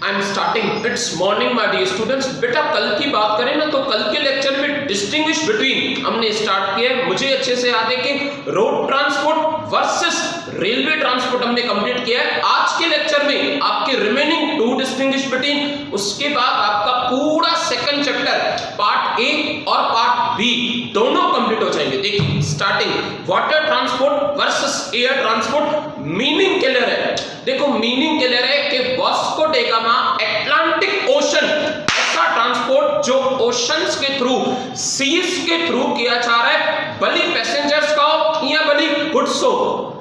I am starting it's morning my dear students. बेटा कल की बात करें ना तो कल के लेक्चर में डिस्टिंग्विश बिटवीन हमने स्टार्ट किया है। मुझे अच्छे से याद है कि road transport versus railway transport हमने कंप्लीट किया है। आज के लेक्चर में आपके रिमेनिंग टू डिस्टिंग्विश बिटवीन, उसके बाद आपका पूरा सेकंड चैप्टर पार्ट ए और पार्ट बी दोनों कंप्लीट हो जाएंगे। देखिए starting water transport versus air transport. Meaning clear है, देखो मीनिंग क्लियर है कि वास्को डा गामा अटलांटिक ओशन ऐसा ट्रांसपोर्ट जो ओशंस के थ्रू, सीज के थ्रू किया जा रहा है, भले पैसेंजर्स का हो या भले गुड्स हो,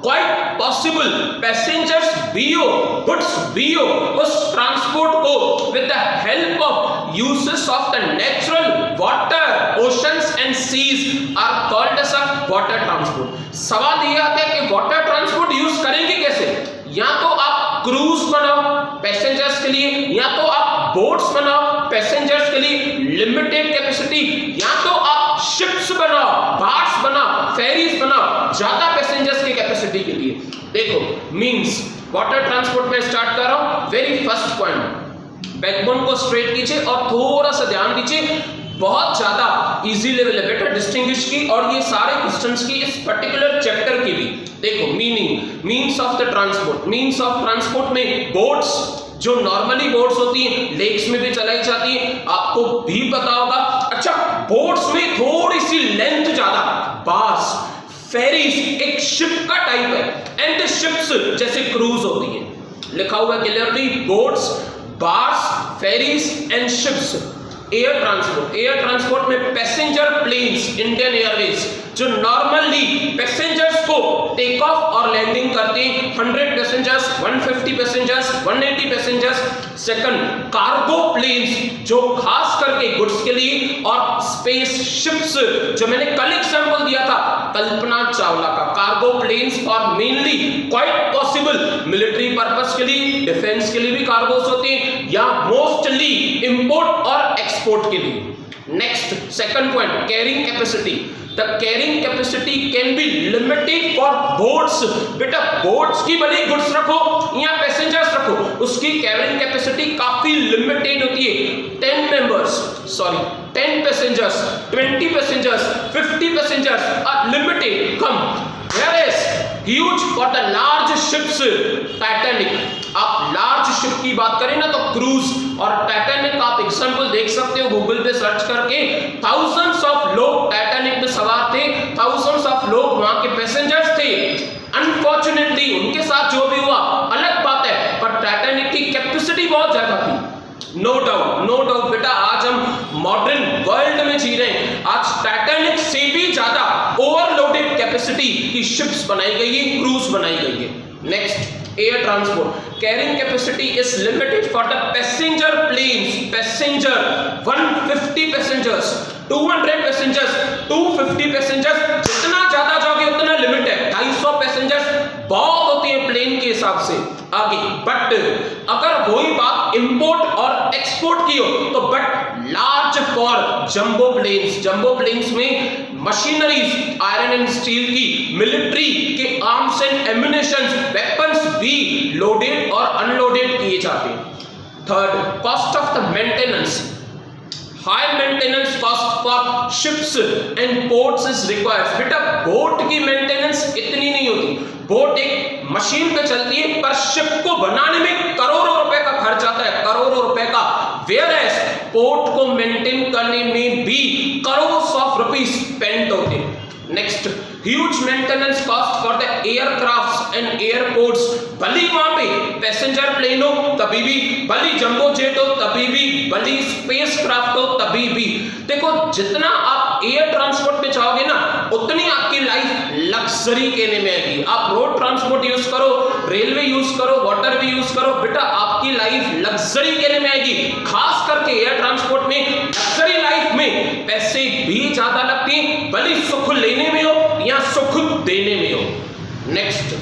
क्वाइट पॉसिबल पैसेंजर्स भी हो गुड्स भी हो, उस ट्रांसपोर्ट को with the help of uses of the natural water oceans and seas are called as a water transport. सवाल ये आता है कि वाटर ट्रांसपोर्ट यूज करेंगे कैसे? या तो आप क्रूज बनाओ पैसेंजर्स के लिए, या तो आप बोट्स बनाओ पैसेंजर्स के लिए लिमिटेड कैपेसिटी, या तो आप शिप्स बनाओ, बार्स बनाओ, फेरीज बनाओ ज्यादा पैसेंजर्स की कैपेसिटी के लिए। देखो मींस वाटर ट्रांसपोर्ट में स्टार्ट कर रहा हूं। वेरी फर्स्ट पॉइंट, बैकबोन को स्ट्रेट कीजिए और थोड़ा सा ध्यान दीजिए, बहुत ज्यादा इजी लेवल है बेटा डिस्टिंग्विश की और ये सारे क्वेश्चंस की इस पर्टिकुलर चैप्टर की भी। देखो meaning, means of the transport. Means of transport में बोट्स जो नॉर्मली बोट्स होती हैं लेक्स में भी चलाई जाती है, आपको भी पता होगा। अच्छा बोट्स में थोड़ी सी लेंथ ज्यादा, बार्स फेरीज एक शिप का टाइप है, एंड शिप्स जैसे क्रूज होती है। लिखा हुआ है clearly boats, barges, ferries and ships. Air transport, air transport में पैसेंजर प्लेन्स, इंडियन एयरवेज जो नॉर्मली पैसेंजर्स को टेक ऑफ और लैंडिंग करते हैं, 100 passengers, 150 passengers, 180 passengers. Second cargo planes जो खास करके गुड्स के लिए, और स्पेस शिप्स जो मैंने कल एग्जांपल दिया था कल्पना चावला का, कार्गो प्लेन्स और mainly quite possible military purpose के लिए, डिफेंस के लिए भी कार्गोस होते हैं, या मोस्टली इंपोर्ट और एक्सपोर्ट के लिए। Next second point, carrying capacity. The carrying capacity can be limited for boats। बेटा बोट्स की भले गुड्स रखो या पैसेंजर्स रखो, उसकी कैरिंग कैपेसिटी काफी लिमिटेड होती है। 10 members, sorry 10 passengers, 20 passengers, 50 passengers are limited कम, whereas huge for the large ships, Titanic. आप लार्ज शिप की बात करें ना तो क्रूज और टाइटैनिक आप एग्जांपल देख सकते हो गूगल पे सर्च करके। थाउजेंड्स ऑफ लोग टाइटैनिक में सवार थे, थाउजेंड्स ऑफ लोग वहां के पैसेंजर्स थे। अनफॉर्चुनेटली उनके साथ जो भी हुआ अलग बात है, पर टाइटैनिक की कैपेसिटी बहुत ज्यादा थी। नो डाउट, नो डाउट बेटा, आज हम मॉडर्न वर्ल्ड में जी रहे हैं, आज टाइटैनिक से भी ज्यादा ओवरलोडेड कैपेसिटी की शिप्स बनाई गई है, क्रूज बनाई गई है। Next air transport, carrying capacity is limited for the passenger planes. Passenger 150 passengers, 200 passengers, 250 passengers, जितना ज्यादा जाओगे उतना लिमिट है। 250 पैसेंजर्स बहुत होती है प्लेन के हिसाब से आगे। बट अगर वही बात इंपोर्ट और एक्सपोर्ट की हो तो but large for jumbo planes. Jumbo planes में मशीनरीज आयरन एंड स्टील की, मिलिट्री के आर्म्स एंड एम्युनिशंस, वेपन्स भी लोडेड और अनलोडेड किए जाते हैं। Third, cost of the maintenance. High maintenance cost for ships and ports is required. बेटा boat की मेंटेनेंस इतनी नहीं होती, बोट एक मशीन पे चलती है, पर शिप को बनाने में करोड़ों रुपए का खर्च आता है, करोड़ों रुपए का। वेयरएज पोर्ट को मेंटेन करने में भी करोड़्स ऑफ रुपीस स्पेंड होते हैं। Next, huge maintenance cost for the aircrafts and airports. भली वहां पे पैसेंजर प्लेन हो तभी भी, भली जंबो जेट हो तभी भी, भली स्पेस क्राफ्ट हो तभी भी। देखो जितना आप एयर ट्रांसपोर्ट पे चाहोगे ना उतनी आपकी लाइफ लग्जरी कहने में आएगी। आप रोड ट्रांसपोर्ट यूज करो, रेलवे यूज करो, वाटर भी यूज करो, बेटा आपकी लाइफ लग्जरी कहने में आएगी। खास करके एयर ट्रांसपोर्ट में लग्जरी लाइफ में पैसे भी ज्यादा लगते हैं, भले सुख लेने में हो या सुख देने में हो। Next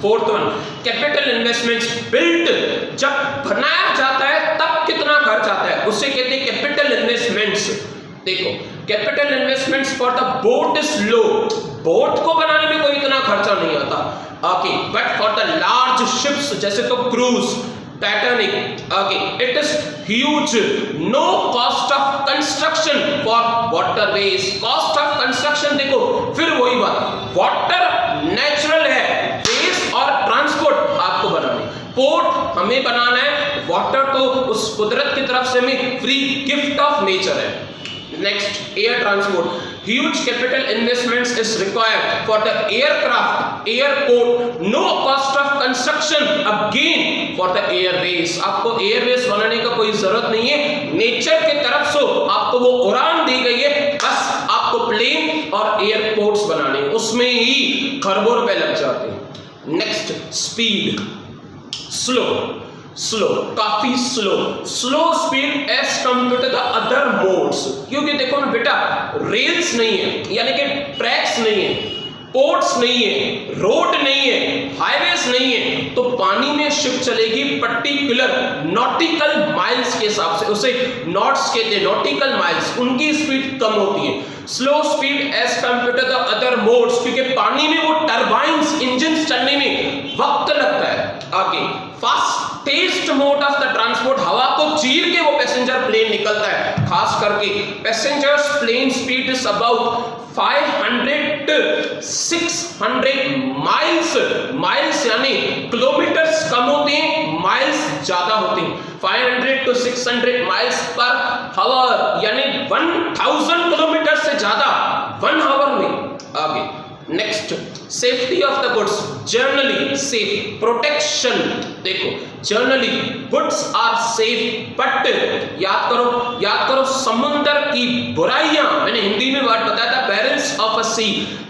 fourth one, capital investments. Built जब बनाया जाता है तब कितना खर्च आता है उसे कहते हैं कैपिटल इन्वेस्टमेंट्स। देखो capital investments for the boat is low. Boat को बनाने में कोई इतना खर्चा नहीं आता, okay, but for the large ships जैसे तो cruise, Titanic. Okay, it is huge. No cost of construction for waterways. Cost of construction देखो फिर वही बात, वाटर नेचुरल है, वेस्ट और ट्रांसपोर्ट आपको बनाने, पोर्ट हमें बनाना है, वाटर तो उस कुदरत की तरफ से हमें फ्री गिफ्ट ऑफ नेचर है। Next, air transport. Huge capital investments is required for the aircraft, airport. No cost of construction again for the airways. आपको airways बनाने का कोई जरूरत नहीं है, नेचर के तरफ से आपको वो उड़ान दी गई है, बस आपको प्लेन और एयरपोर्ट्स बनाने, उसमें ही खरबों रुपए लग जाते हैं। नेक्स्ट, स्पीड, स्लो, काफी slow speed as compare to the other modes, क्योंकि देखो ना बेटा, रेल्स नहीं है, यानी कि ट्रैक्स नहीं है, पोर्ट्स नहीं है, रोड नहीं है, हाईवेज नहीं है, तो पानी में शिप चलेगी पर्टिकुलर नॉटिकल माइल्स के हिसाब से, उसे नॉट्स कहते हैं, नॉटिकल माइल्स, उनकी स्पीड कम होती है। Slow speed as compare to the other modes, क्योंकि पानी में वो टरबाइंस, इंजन चलने में वक्त लगता है। आगे, fastest mode of the transport, हवा को चीर के वो पैसेंजर प्लेन निकलता है, खास करके passengers plane speed is about 500 to 600 miles यानी किलोमीटर्स कम होते हैं, माइल्स ज्यादा होते हैं। 500 to 600 माइल्स पर आवर यानी 1000 किलोमीटर से ज्यादा 1 आवर में। आगे, next, safety of the goods, generally safe, protection, देखो generally goods are safe, but याद करो समुद्र की बुराइयां, मैंने हिंदी में वर्ड बताया था, perils of a sea,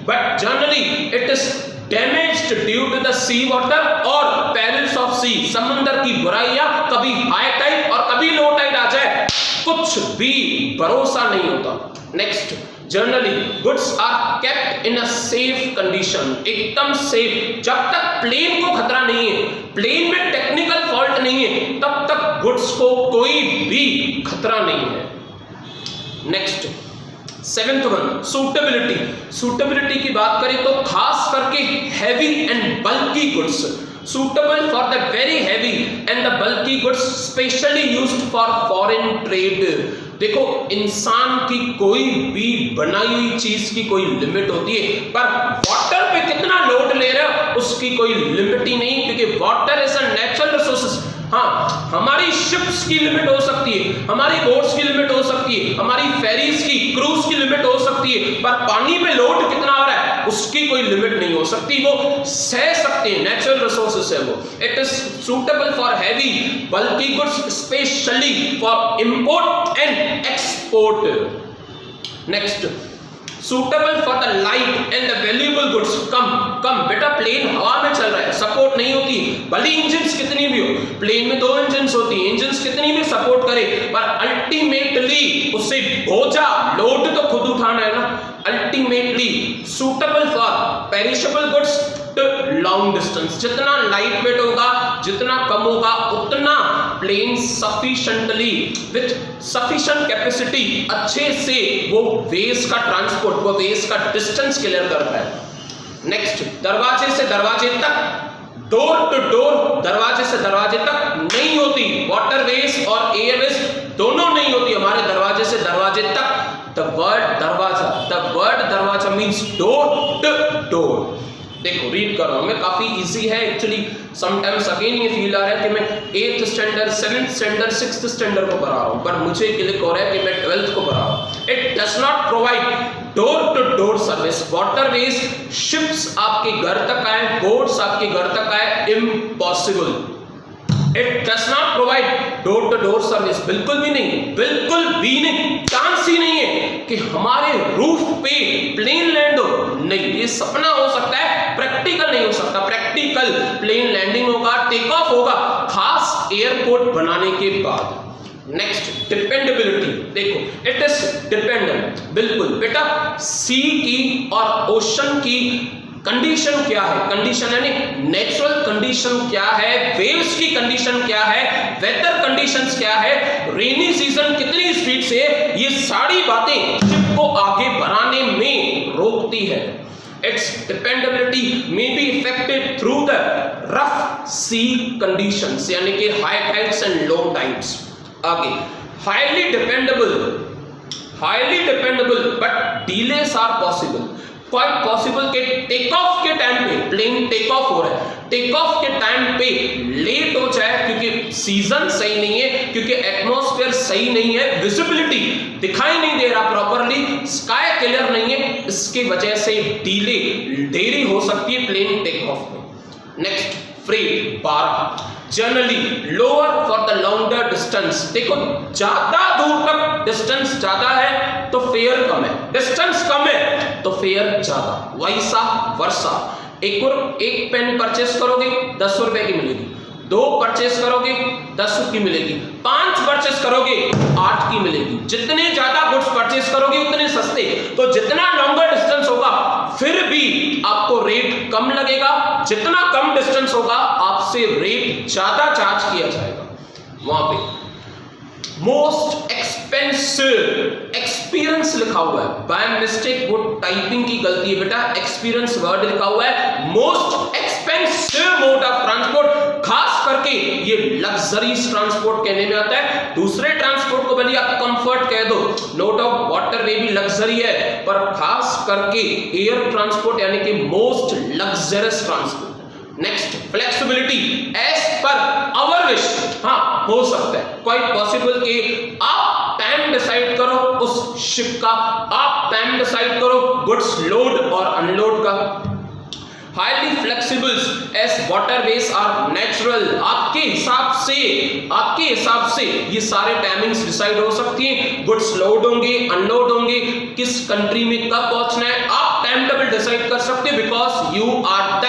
but generally it is damaged due to the sea water और पेरिल्स ऑफ सी, समुद्र की बुराइयां, कभी हाई टाइड और कभी लो टाइड आ जाए, कुछ भी भरोसा नहीं होता। Next, generally goods are kept in a safe condition, एकदम सेफ, जब तक प्लेन को खतरा नहीं है, प्लेन में टेक्निकल फॉल्ट नहीं है, तब तक गुड्स को कोई भी खतरा नहीं है। नेक्स्ट, 7th वन, सूटेबिलिटी की बात करें तो खास करके heavy and bulky goods, suitable for the very heavy and the bulky goods specially used for foreign trade। देखो, इंसान की कोई भी बनाई हुई चीज की कोई लिमिट होती है, पर वाटर पे कितना लोड ले रहे हो उसकी कोई लिमिट ही नहीं, क्योंकि water is a natural resources. हाँ, हमारी शिप्स की लिमिट हो सकती है, हमारी बोट्स की लिमिट हो सकती है, हमारी फेरीज की, क्रूज की लिमिट हो सकती है, पर पानी में लोड कितना हो रहा है उसकी कोई लिमिट नहीं हो सकती, वो सह सकते हैं, नेचुरल रिसोर्सेज है वो। It is suitable for heavy bulky goods, specially for import and export. Next, suitable for the light and the valuable goods, come बेटा, प्लेन हवा में चल रहा है, सपोर्ट नहीं होती, भले इंजन्स कितनी भी हो, प्लेन में 2 इंजन्स होती हैं, इंजन्स कितनी भी सपोर्ट करे, पर अल्टीमेटली उससे बोझा लोड तो खुद उठाना है ना। Ultimately suitable for perishable goods to long distance, जितना लाइट वेट होगा, जितना कम होगा, उतना plane sufficiently with sufficient capacity अच्छे से वो वेज का ट्रांसपोर्ट, वो वेज का डिस्टेंस क्लियर करता है। नेक्स्ट, दरवाजे से दरवाजे तक, डोर टू डोर, दरवाजे से दरवाजे तक नहीं होती, वाटरवेज और एयरवेज दोनों नहीं होती हमारे दरवाजे से दरवाजे तक। द वर्ड दरवाजा मींस डोर टू डोर। देखो, रीड कर रहा हूं मैं, काफी इजी है एक्चुअली, समटाइम्स अगेन ये फील आ रहा है कि मैं 8th standard, 7th standard, 6th standard को पढ़ा रहा हूं, पर मुझे क्लिक हो रहा है कि मैं 12th को पढ़ा रहा हूं। It does not provide door to door service, waterways, ships आपके घर तक आए, बोट्स आपके घर तक आए, impossible. It does not provide door to door service, बिल्कुल भी नहीं, चांस ही नहीं है कि हमारे रूफ पे प्लेन लैंड हो, नहीं, ये सपना हो सकता है, प्रैक्टिकल नहीं हो सकता। प्रैक्टिकल प्लेन लैंडिंग होगा, टेक ऑफ होगा, खास एयरपोर्ट बनाने के बाद। नेक्स्ट, डिपेंडेबिलिटी, देखो इट इज डिपेंडेंट, बिल्कुल बेटा, सी की और ओशन की कंडीशन क्या है, कंडीशन यानी नेचुरल कंडीशन क्या है, वेव्स की कंडीशन क्या है, वेदर कंडीशंस क्या है, रेनी सीजन कितनी स्पीड से, ये सारी बातें शिप को आगे बढ़ाने में रोकती है। its dependability may be affected through the rough sea conditions, यानी कि high tides and low tides. आगे highly dependable but delays are possible. Quite possible के टेक ऑफ के टाइम पे प्लेन टेक ऑफ हो रहा है, टेक ऑफ के टाइम पे लेट हो जाए क्योंकि सीजन सही नहीं है, क्योंकि एटमॉस्फेयर सही नहीं है, विजिबिलिटी दिखाई नहीं दे रहा प्रॉपरली, स्काई क्लियर नहीं है, इसकी वजह से डिले देरी हो सकती है प्लेन टेक ऑफ में. Next freight 12 generally lower for the longer distance. देखो ज्यादा दूर तक डिस्टेंस ज्यादा है तो फेयर कम है, डिस्टेंस कम है तो फेयर ज्यादा, वैसा वर्षा. एक पेन परचेस करोगे 10 रुपए की मिलेगी, 2 परचेस करोगे 10 की मिलेगी, 5 परचेस करोगे 8 की मिलेगी. जितने ज्यादा गुड्स परचेस करोगे उतने सस्ते, तो जितना लॉन्गर डिस्टेंस होगा फिर भी आपको रेट कम लगेगा, जितना कम डिस्टेंस होगा आपसे रेट ज्यादा चार्ज किया जाएगा. वहां पे मोस्ट एक्सपेंसिव एक्सपीरियंस लिखा हुआ है, बाय मिस्टेक वो टाइपिंग की गलती है बेटा, एक्सपीरियंस वर्ड लिखा हुआ है. Most expensive mode of transport, खास करके ये लग्जरीज ट्रांसपोर्ट कहने में आता है. दूसरे ट्रांसपोर्ट को भले आप कंफर्ट कह दो, नो डाउट वाटर वे भी लग्जरी है, पर खास करके एयर ट्रांसपोर्ट यानी कि most luxurious transport. Next flexibility as per our wish. हाँ हो सकता है, क्वाइट पॉसिबल कि आप टाइम डिसाइड करो उस शिप का, आप टाइम डिसाइड करो गुड्स लोड और अनलोड का. Highly flexible as waterways are natural. आपके हिसाब से ये सारे टाइमिंग्स डिसाइड हो सकती हैं, गुड्स लोड होंगे अनलोड होंगे, किस कंट्री में कब पहुंचना है आप टाइम टेबल डिसाइड कर सकते हो, because you are the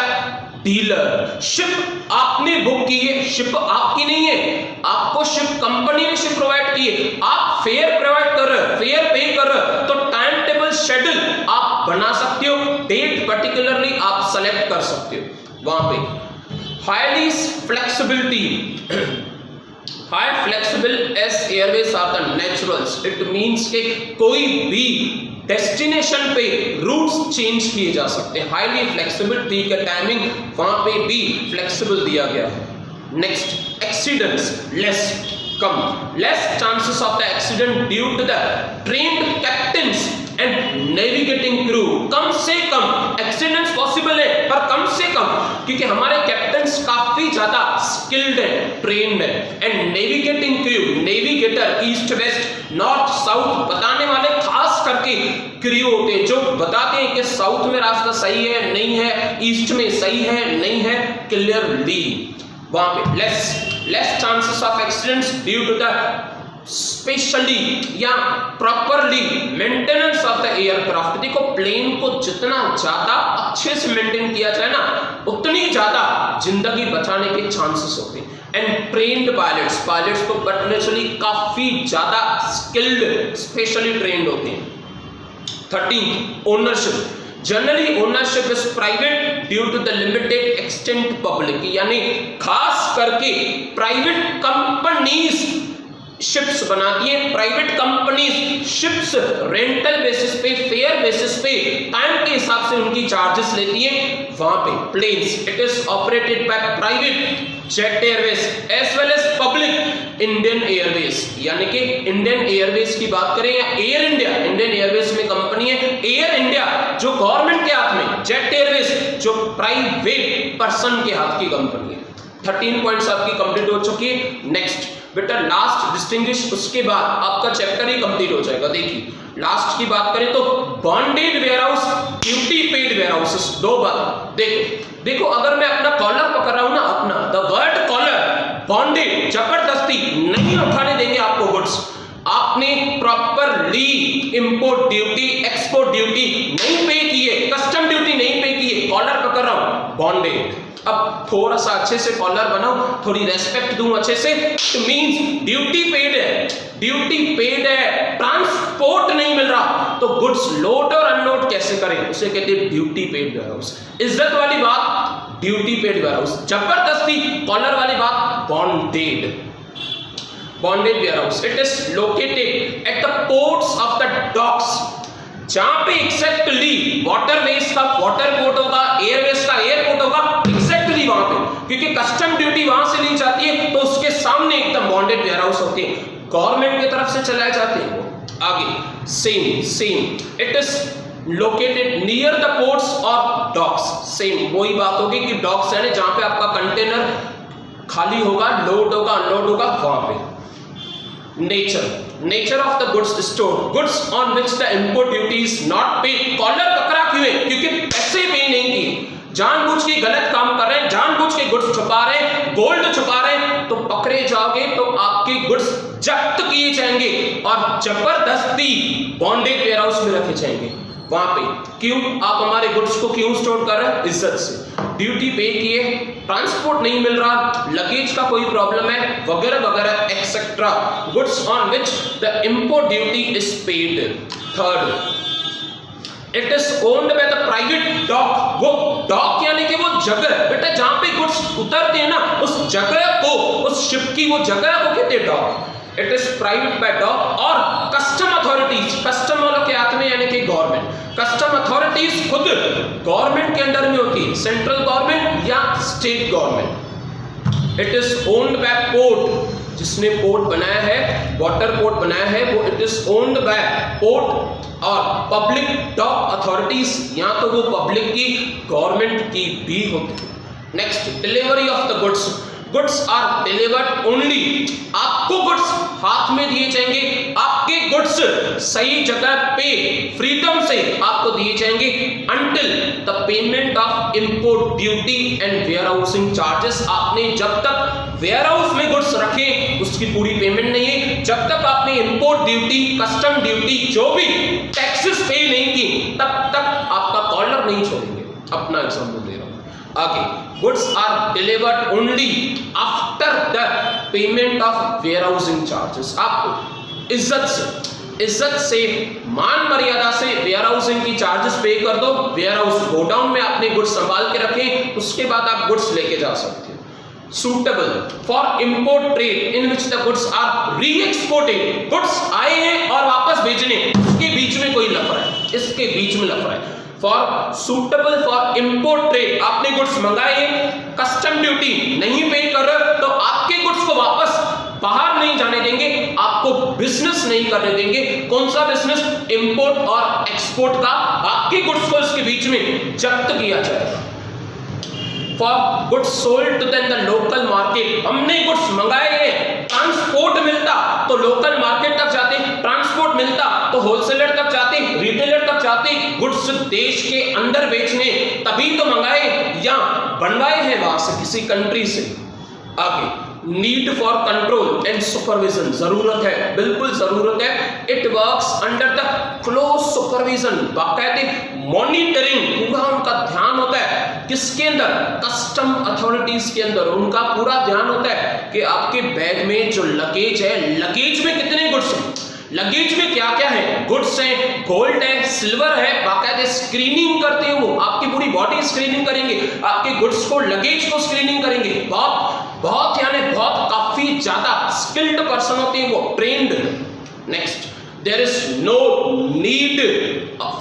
dealer. Ship आपने बुक की है, शिप आपकी नहीं है, आपको शिप कंपनी ने शिप प्रोवाइड की है, आप फेयर प्रोवाइड कर रहे हो, फेयर पे कर रहे हो, तो टाइम टेबल शेड्यूल आप बना सकते हो, डेट पर्टिकुलरली आप सेलेक्ट कर सकते हो. वहां पे highly flexibility, high flexible as airways are the naturals. It means के कोई भी डेस्टिनेशन पे रूट्स चेंज किए जा सकते हैं. हाईली फ्लेक्सिबल, ठीक है, टाइमिंग वहां पे भी फ्लेक्सिबल दिया गया है. नेक्स्ट एक्सीडेंट्स लेस, कम, less chances of the accident due to the trained captains and navigating crew. कम से कम एक्सीडेंट्स पॉसिबल है पर कम से कम, क्योंकि हमारे कैप्टन्स काफी ज्यादा स्किल्ड है, ट्रेन्ड है, and navigating crew, navigator east west north south बताने वाले खास करके क्रू होते हैं जो बताते हैं कि साउथ में रास्ता सही है नहीं है, ईस्ट में सही है नहीं है, क्लियरली. वहां पे less chances of accidents due to the specially या properly maintenance of the aircraft. देखो प्लेन को जितना ज्यादा अच्छे से मेंटेन किया जाए ना उतनी ज्यादा जिंदगी बचाने के चांसेस होते हैं. एंड ट्रेन्ड पायलट्स तो नेचुरली काफी ज्यादा स्किल्ड स्पेशली ट्रेन्ड होते हैं. 13 ownership, generally ownership is private due to the limited extent public. यानी खास करके प्राइवेट कंपनीज शिप्स बनाती है, private companies ships rental basis पे, फेयर बेसिस पे, टाइम के हिसाब से उनकी चार्जेस लेती है. वहां पे planes it is operated by private Jet Airways as well as public Indian Airways. यानी कि इंडियन एयरवेज की बात करें या एयर इंडिया, इंडियन एयरवेज में कंपनी है, एयर इंडिया जो गवर्नमेंट के हाथ में, जेट एयरवेज जो प्राइवेट पर्सन के हाथ की कंपनी है. 13 पॉइंट्स आपकी कंप्लीट हो चुकी है. नेक्स्ट बेटा लास्ट डिस्टिंग्विश, उसके बाद आपका चैप्टर ही कंप्लीट हो जाएगा. देखिए लास्ट की बात करें तो bonded warehouse, duty paid warehouses. 2 बात देखो अगर मैं अपना कॉलर पकड़ रहा हूं ना, अपना द वर्ड कॉलर बॉन्डेड, जबरदस्ती नहीं उठाने देंगे आपको गुड्स. आपने properly import duty export duty नहीं पे की है, कस्टम ड्यूटी नहीं पे की है, कॉलर पकड़ रहा हूं बॉन्डेड. अब थोड़ा सा अच्छे से कॉलर बनाओ, थोड़ी रेस्पेक्ट दूं अच्छे से. इट मींस ड्यूटी पेड है, ट्रांसपोर्ट नहीं मिल रहा तो गुड्स लोड और अनलोड कैसे करें, उसे कहते हैं ड्यूटी पेड वेयरहाउस. इज्जत वाली बात ड्यूटी पेड वेयरहाउस, जबरदस्ती कॉलर वाली बात bonded warehouse. It is located at the ports of the docks. जहां पे एग्जैक्टली वाटरवेज का वाटरपोर्ट होगा, एयरवेज का एयरपोर्ट होगा, एग्जैक्टली वहां पे, क्योंकि कस्टम ड्यूटी वहां से ली जाती है तो उसके सामने एकदम बॉन्डेड वेयरहाउस होते हैं, गवर्नमेंट की तरफ से चलाए जाते हैं वो। आगे same it is located near the ports और डॉक्स। सेम वही बात होगी कि डॉक्स है जहां पे आपका कंटेनर खाली होगा, लोड होगा, अनलोड होगा, वहां पे। Nature of the goods stored, goods on which the import duty is not paid. Collar पकड़ा क्यों है? क्योंकि पैसे पे नहीं किए, जानबूझ के गलत काम कर रहे हैं, जानबूझ के गुड्स छुपा रहे हैं, गोल्ड छुपा रहे हैं, तो पकड़े जाओगे तो आपके गुड्स जब्त किए जाएंगे और जबरदस्ती बॉन्डेड वेयरहाउस में रखे जाएंगे वहां पे। क्यों? आप हमारे गुड्स को क्यों स्टोर कर रहे हैं? इज्जत से। ड्यूटी पे किए, ट्रांसपोर्ट नहीं मिल रहा, लगेज का कोई प्रॉब्लम है, वगैरह वगैरह etcetera, goods on which the import duty is paid. Third, it is owned by the private dock. वो डॉक यानी कि वो जगह, बेटा जहां पे गुड्स उतरते हैं ना, उस जगह को, उस शिप की वो जगह को कहते हैं dock. It is private by dock और कस्टम अथॉरिटीज, कस्टम वालों के हाथ में यानी कि गवर्नमेंट, कस्टम अथॉरिटीज खुद गवर्नमेंट के अंडर में होती है, सेंट्रल गवर्नमेंट या state government. It is owned by port, जिसने पोर्ट बनाया है, वाटर पोर्ट बनाया है, वो it is owned by port और पब्लिक डॉक अथॉरिटीज, या तो वो पब्लिक की, गवर्नमेंट की भी होती है। Next, delivery of the goods. Goods are delivered only, आपको गुड्स हाथ में दिए जाएंगे, आपके गुड्स सही जगह पे फ्रीडम से आपको दिए जाएंगे until the payment of import duty and warehousing charges. आपने जब तक वेयरहाउस में गुड्स रखे उसकी पूरी पेमेंट नहीं है, जब तक आपने इंपोर्ट ड्यूटी, कस्टम ड्यूटी, जो भी टैक्सेस पे नहीं की, तब तक आपका कॉलर नहीं छोड़ेंगे। अपना एग्जाम्पल दे रहा हूं आगे। Goods are delivered only after the payment of warehousing charges. आपको इज्जत से मान मर्यादा से वेयरहाउसिंग की चार्जेस पे कर दो, वेयरहाउस गोडाउन में अपने गुड्स संभाल के रखें, उसके बाद आप गुड्स लेके जा सकते हो। Suitable for import trade in which the goods are re-exported. Goods आए हैं और वापस भेजने, इसके बीच में कोई लफड़ा है, इसके बीच में लफड़ा है। For suitable for import trade, आपने गुड्स मंगाए, कस्टम ड्यूटी नहीं पे कर रहे तो आपके गुड्स को वापस बाहर नहीं जाने देंगे, आपको बिजनेस नहीं करने देंगे। कौन सा बिजनेस? इंपोर्ट और एक्सपोर्ट का। आपके गुड्स को इसके बीच में जब्त किया जाएगा। For goods sold to the local market, हमने गुड्स मंगाए हैं, ट्रांसपोर्ट मिलता तो लोकल मार्केट तक जाते, ट्रांसपोर्ट मिलता तो होलसेलर तक जाते, रिटेलर तक जाते, गुड्स देश के अंदर बेचने, तभी तो मंगाए या बनवाए हैं वहां से किसी कंट्री से। आगे, need for control and supervision, जरूरत है, बिल्कुल जरूरत है। It works under the close supervision, बाकायदे मॉनिटरिंग, पूरा उनका ध्यान होता है किसके अंदर? कस्टम अथॉरिटीज के अंदर। उनका पूरा ध्यान होता है कि आपके बैग में जो लगेज है, लगेज में कितने गुड्स हैं, लगेज में क्या क्या है, गुड्स है, गोल्ड है, सिल्वर है, बाकायदे स्क्रीनिंग करते हैं वो, आपकी पूरी बॉडी स्क्रीनिंग करेंगे, आपके गुड्स को, लगेज को स्क्रीनिंग करेंगे। बहुत यानी बहुत काफी ज्यादा स्किल्ड पर्सन होते हैं वो, trained. Next, there is no need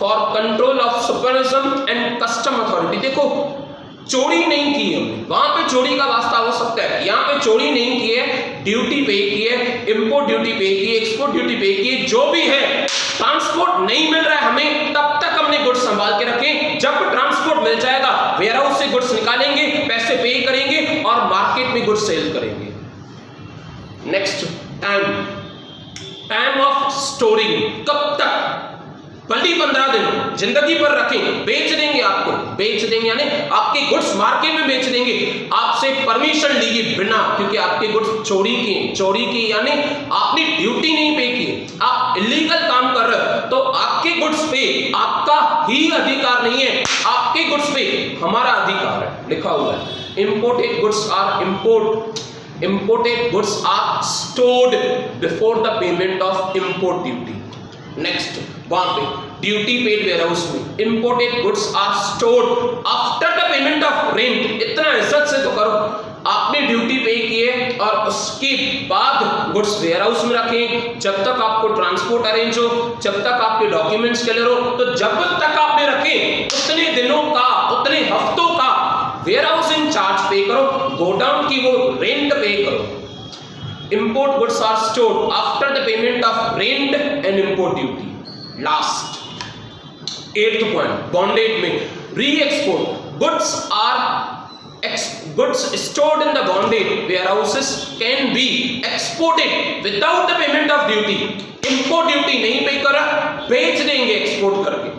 for control of supervision and custom authority. देखो, चोरी नहीं की है हमने, वहां पे चोरी का वास्ता हो सकता है, यहाँ पे चोरी नहीं की है, ड्यूटी पे की है, इंपोर्ट ड्यूटी पे की है, एक्सपोर्ट ड्यूटी पे की है, जो भी है। ट्रांसपोर्ट नहीं मिल रहा है हमें, तब तक हमने गुड्स संभाल के रखें, जब ट्रांसपोर्ट मिल जाएगा वेयरहाउस से गुड्स निकालेंगे, पैसे पे करेंगे और मार्केट में गुड्स सेल करेंगे। नेक्स्ट, टाइम ऑफ स्टोरिंग, कब तक? भली 15 दिन, जिंदगी पर रखें, बेच देंगे आपको, बेच देंगे यानी आपके गुड्स मार्केट में बेच देंगे आपसे परमिशन लिए बिना, क्योंकि आपके गुड्स चोरी की यानी आपने ड्यूटी नहीं पे की, आप इलीगल काम कर रहे हो, तो आपके गुड्स पे आपका ही अधिकार नहीं है, आपके गुड्स पे हमारा अधिकार है, लिखा हुआ है। Imported goods are stored before the payment of import duty. Next, वहां पे ड्यूटी पेड वेयरहाउस में imported goods are stored after the payment of rent. इतना इज्जत से तो करो, आपने ड्यूटी पे किए और उसके बाद गुड्स वेयर हाउस में रखें, जब तक आपको ट्रांसपोर्ट अरेंज हो, जब तक आपके डॉक्यूमेंट्स क्लियर हो, तो जब तक आपने रखे उतने दिनों का, उतने हफ्तों का वेयर हाउस इन चार्ज पे करो, गोडाउन की वो रेंट पे करो। Import goods are stored after the payment of rent and import duty. Last 8th point, bonded में re export goods stored in the bonded warehouses can be exported without the payment of duty। import duty नहीं पे करा, बेच देंगे export करके।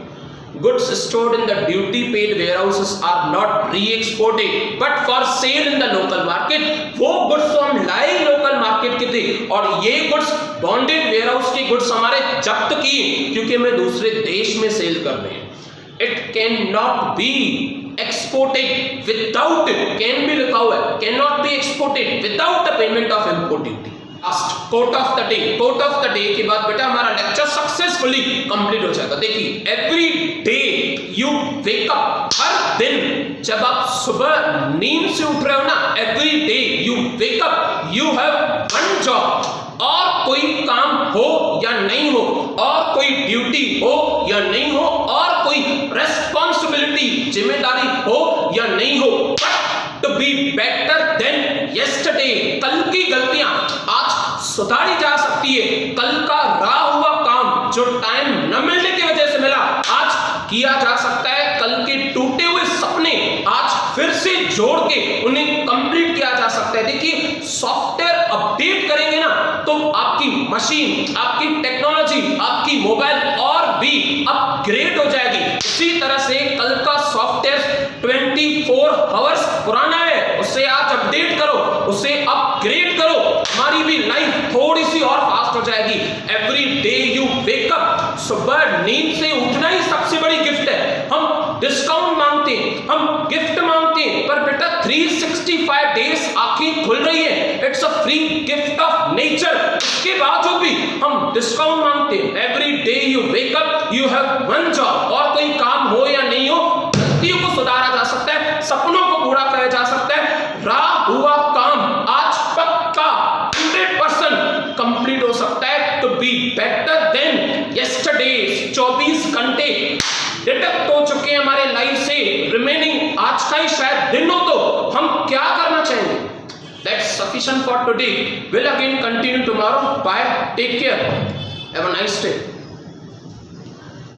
goods stored in the duty paid warehouses are not re-exported but for sale in the local market। वो goods तो हम लाए लोकल मार्केट के थे और ये goods bonded warehouse के goods हमारे जब्त किए क्योंकि हमें दूसरे देश में सेल कर रहे हैं। it cannot be exported without, can be लिखा हुआ है, cannot be exported without the payment of import duty। Last quote of the day, quote of the day के बाद बेटा हमारा लेक्चर सक्सेसफुली कंप्लीट हो जाएगा। देखिए every day you wake up, हर दिन जब आप सुबह नींद से उठ रहे हो ना, every day you wake up you have one job. और कोई काम हो या नहीं हो, और कोई ड्यूटी हो या नहीं हो, और कोई रेस्पॉन्सिबिलिटी जिम्मेदारी हो या नहीं हो, but to be better than yesterday. कल की गलतियां आज सुधारी जा सकती है। कल का रहा हुआ काम जो टाइम न मिलने की वजह से मिला, आज किया जा सकता है। कल के टूटे हुए सपने आज फिर से जोड़ के उन्हें कंप्लीट किया जा सकता है। देखिए सॉफ्टवेयर अपडेट करेंगे ना तो आपकी मशीन, आपकी टेक्नोलॉजी, आपकी मोबाइल और भी अपग्रेड हो जाएगी। इसी तरह से कल का सॉफ्टवेयर 24 आवर्स पुराना है, उसे आज अपडेट करो, उसे अपग्रेड करो, हमारी भी लाइफ थोड़ी सी और फास्ट हो जाएगी। Every day you wake up, सुबह नींद से उठना ही सबसे बड़ी गिफ्ट है। हम डिस्काउंट मांगते हैं, हम गिफ्ट मांगते हैं, पर बेटा 365 डेज आंखें खुल रही है, it's a free gift of nature. इसके बावजूद भी हम डिस्काउंट मांगते हैं। Every day you wake up you have one job. और कोई काम हो या नहीं हो, गलतियों को सुधारा जा सकता है, सपनों को पूरा किया जा सकता है। रहा हुआ काम आज पक्का 100% कंप्लीट हो सकता है। To be better than yesterday. 24 घंटे डिडक्ट हो चुके हैं हमारे लाइफ से, रिमेनिंग आज का ही शायद दिन हो, तो हम क्या करना चाहेंगे? That's sufficient for today. We'll again continue tomorrow. Bye. Take care. Have a nice day.